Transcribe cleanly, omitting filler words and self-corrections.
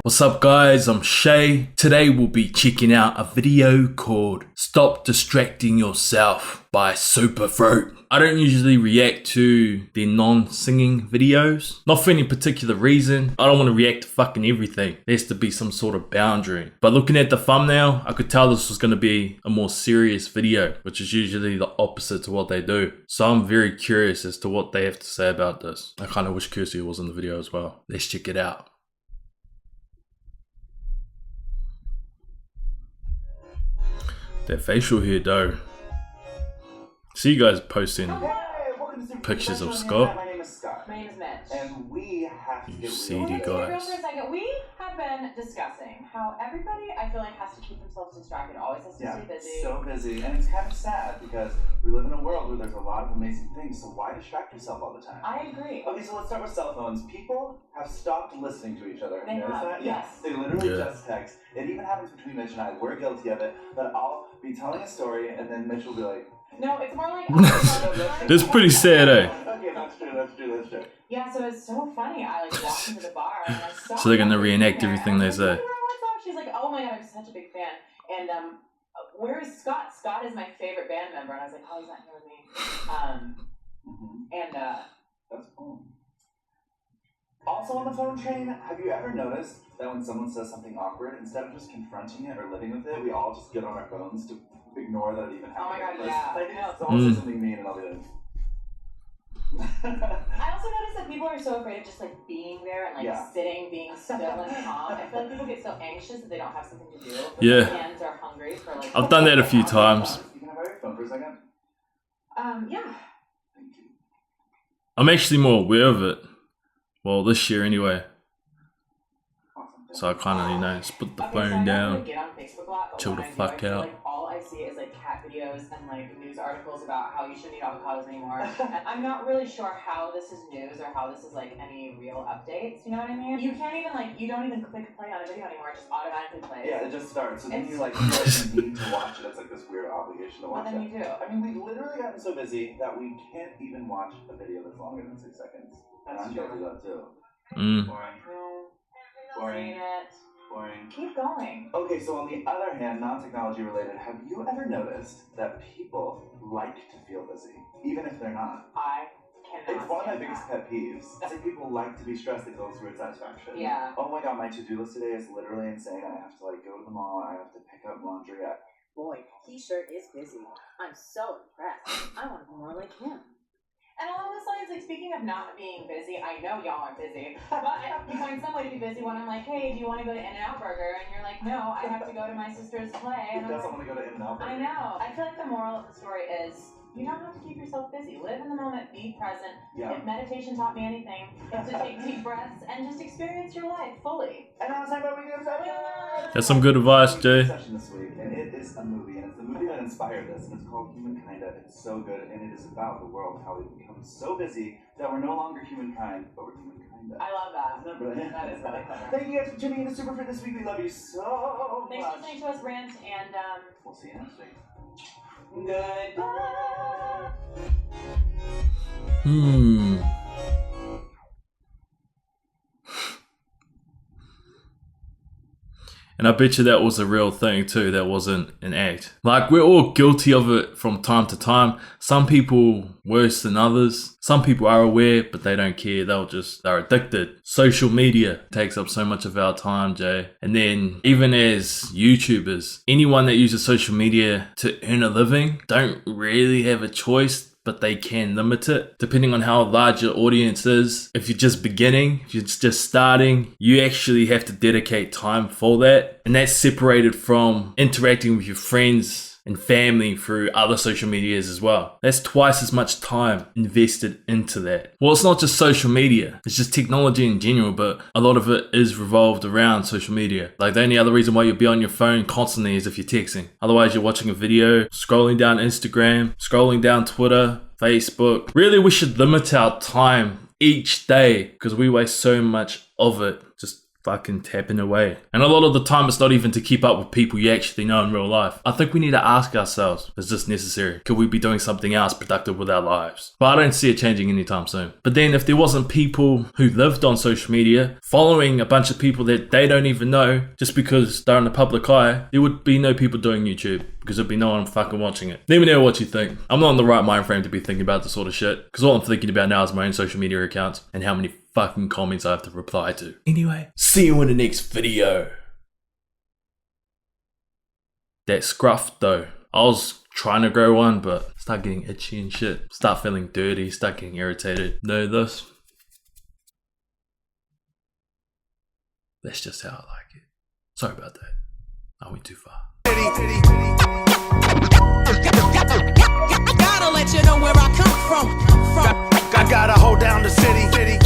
What's up guys, I'm Shay. Today we'll be checking out a video called Stop Distracting Yourself by Superfruit. I don't usually react to their non-singing videos, not for any particular reason. I don't want to react to fucking everything. There has to be some sort of boundary. But looking at the thumbnail, I could tell this was going to be a more serious video, which is usually the opposite to what they do. So I'm very curious as to what they have to say about this. I kind of wish Kirsty was in the video as well. Let's check it out. Their facial hair though. See you guys posting pictures of Scott. My name is Scott. My name is Mitch. And we have to You get seedy For a guys. second, we have been discussing how everybody, I feel like, has to keep themselves distracted, always has to stay busy. so busy. And it's kind of sad because we live in a world where there's a lot of amazing things, so why distract yourself all the time? I agree. Okay, so let's start with cell phones. People have stopped listening to each other. They You notice have, that? yes. They literally Yeah. just text. It even happens between Mitch and I. We're guilty of it. But I'll be telling a story and then Mitch will be like, No, it's more like... This is pretty sad, eh? okay, that's true. Yeah, so it's so funny. I walked into the bar and I saw... So they're gonna her reenact there, everything and they I was like, say. "Hey, what's up?" She's like, oh my god, I'm such a big fan. And where is Scott? Scott is my favorite band member. And I was like, oh, he's not here with me. That's cool. Also on the phone train, have you ever noticed that when someone says something awkward, instead of just confronting it or living with it, we all just get on our phones to ignore that it even Oh my happened? god, yeah. Like, someone says something mean and I'll be like... I also noticed that people are so afraid of just being there and Yeah. sitting, being still and calm. I feel like people get so anxious that they don't have something to do. Yeah. Their hands are hungry for I've done that a few times. You can have your phone for a second. Yeah. Thank you. I'm actually more aware of it. Well, this year anyway. Awesome. So I kind of, just put the Okay, so I phone don't down. really get on Facebook a lot, but chill when the I do, fuck I feel out. like all I see is cat videos and news articles about how you shouldn't eat avocados anymore. And I'm not really sure how this is news or how this is any real updates. You know what I mean? You can't even you don't even click play on a video anymore. It just automatically plays. Yeah, it just starts. So then It's- you you need to watch it. It's this weird obligation to Well, watch then it. you do. I mean, we've literally gotten so busy that we can't even watch a video that's longer than 6 seconds. And I'm guilty of that too. Mm. Boring. No. Boring. Seen it. Boring. Keep going. Okay, so on the other hand, non-technology related, have you ever noticed that people like to feel busy, even if they're not? I cannot. It's one of my stand biggest that. pet peeves. It's like people like to be stressed, they feel this weird satisfaction. Yeah. Oh my god, my to-do list today is literally insane. I have to go to the mall, I have to pick up laundry. Boy, he sure is busy. I'm so impressed. I want to be more like him. And along those lines, speaking of not being busy, I know y'all aren't busy, but you find some way to be busy when I'm like, hey, do you want to go to In-N-Out Burger? And you're like, no, I have to go to my sister's play. Who And I'm doesn't like, want to go to In-N-Out Burger? I know. I feel like the moral of the story is you don't have to keep yourself busy. Live in the moment, be present. Yeah. If meditation taught me anything, it's to take deep breaths and just experience your life fully. And now it's time for our weekly obsession! That's some good advice, Jay. Obsession this week, and it is a movie, and it's the movie that inspired this, and it's called Humankind. It's so good, and it is about the world, how we've become so busy that we're no longer humankind, but we're humankind. I love that. Isn't that brilliant? That is really clever. Thank you guys for tuning in to Superfruit this week. We love you so much. Thanks for listening to us rant, and We'll see you next week. goodbye. And I bet you that was a real thing too, that wasn't an act. We're all guilty of it from time to time. Some people worse than others. Some people are aware, but they don't care. They're addicted. Social media takes up so much of our time, Jay. And then even as YouTubers, anyone that uses social media to earn a living don't really have a choice, but they can limit it depending on how large your audience is. If you're just beginning, if you're just starting, you actually have to dedicate time for that. And that's separated from interacting with your friends and family through other social medias as well. That's twice as much time invested into that. Well, it's not just social media, it's just technology in general, but a lot of it is revolved around social media. The only other reason why you'll be on your phone constantly is if you're texting. Otherwise, you're watching a video, scrolling down Instagram, scrolling down Twitter, Facebook. Really, we should limit our time each day because we waste so much of it just fucking tapping away. And a lot of the time it's not even to keep up with people you actually know in real life. I think we need to ask ourselves, is this necessary? Could we be doing something else productive with our lives? But I don't see it changing anytime soon. But then if there wasn't people who lived on social media following a bunch of people that they don't even know just because they're in the public eye, there would be no people doing YouTube because there'd be no one fucking watching it. Let me know what you think. I'm not in the right mind frame to be thinking about this sort of shit because all I'm thinking about now is my own social media accounts and how many fucking comments I have to reply to. Anyway, see you in the next video. That scruff though, I was trying to grow one, but start getting itchy and shit. Start feeling dirty, start getting irritated. Know this? That's just how I like it. Sorry about that. I went too far. Gotta let you know where I come from. I gotta hold down the city.